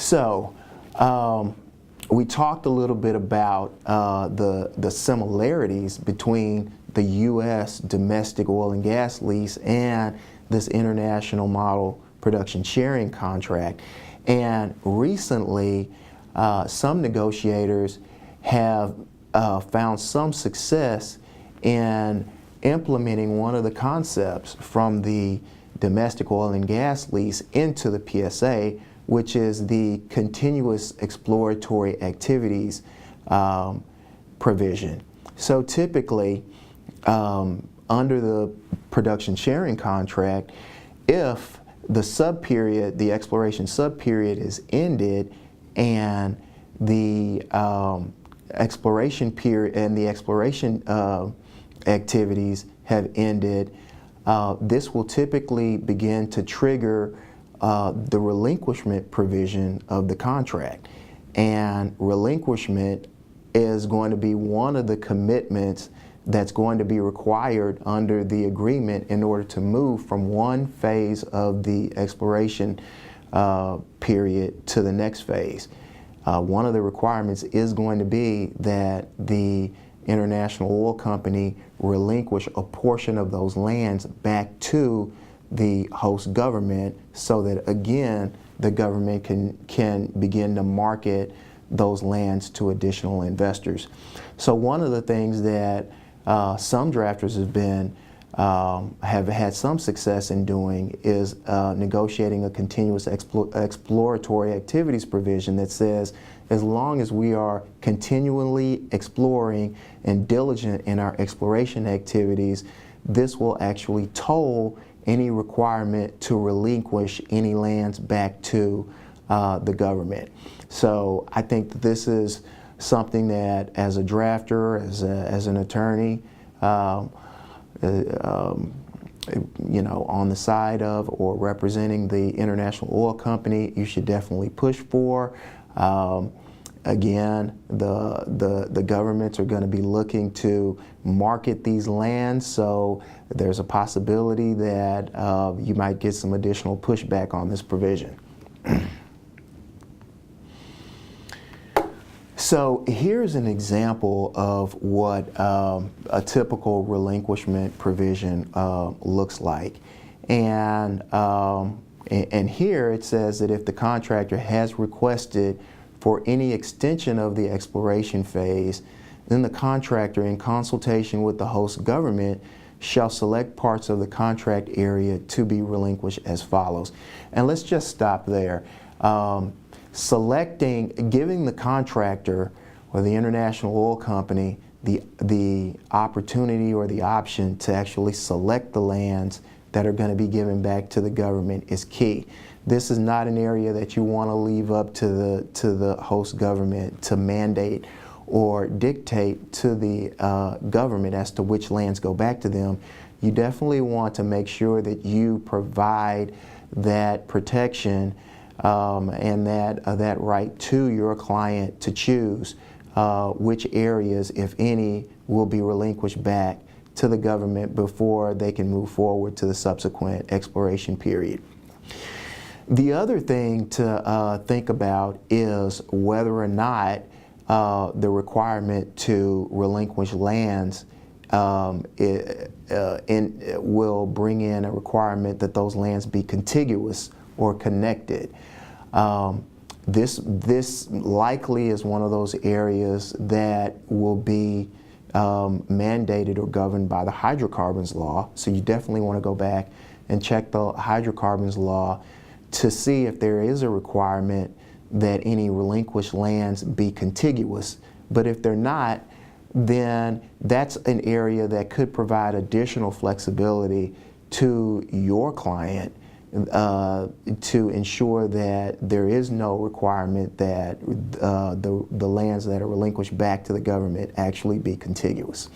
So we talked a little bit about the similarities between the U.S. domestic oil and gas lease and this international model production sharing contract. And recently, some negotiators have found some success in implementing one of the concepts from the domestic oil and gas lease into the PSA, which is the continuous exploratory activities provision. So typically, under the production sharing contract, if the subperiod, the exploration subperiod is ended and the exploration period and the exploration activities have ended, this will typically begin to trigger the relinquishment provision of the contract. And relinquishment is going to be one of the commitments that's going to be required under the agreement in order to move from one phase of the exploration period to the next phase. One of the requirements is going to be that the international oil company relinquish a portion of those lands back to the host government, so that again the government can begin to market those lands to additional investors. So one of the things that some drafters have had some success in doing is negotiating a continuous exploratory activities provision that says, as long as we are continually exploring and diligent in our exploration activities, this will actually toll any requirement to relinquish any lands back to the government. So I think that this is something that, as a drafter, as an attorney, you know, on the side of or representing the international oil company, you should definitely push for. Again, the governments are going to be looking to market these lands, so there's a possibility that you might get some additional pushback on this provision. So here's an example of what a typical relinquishment provision looks like. And here it says that if the contractor has requested for any extension of the exploration phase, then the contractor, in consultation with the host government, shall select parts of the contract area to be relinquished as follows. And let's just stop there. Giving the contractor or the international oil company the opportunity or the option to actually select the lands that are going to be given back to the government is key. This is not an area that you want to leave up to the host government to mandate or dictate to the government as to which lands go back to them. You definitely want to make sure that you provide that protection and that right to your client to choose which areas, if any, will be relinquished back to the government before they can move forward to the subsequent exploration period. The other thing to think about is whether or not the requirement to relinquish lands will bring in a requirement that those lands be contiguous or connected. This likely is one of those areas that will be mandated or governed by the hydrocarbons law. So you definitely want to go back and check the hydrocarbons law to see if there is a requirement that any relinquished lands be contiguous. But if they're not, then that's an area that could provide additional flexibility to your client to ensure that there is no requirement that the lands that are relinquished back to the government actually be contiguous.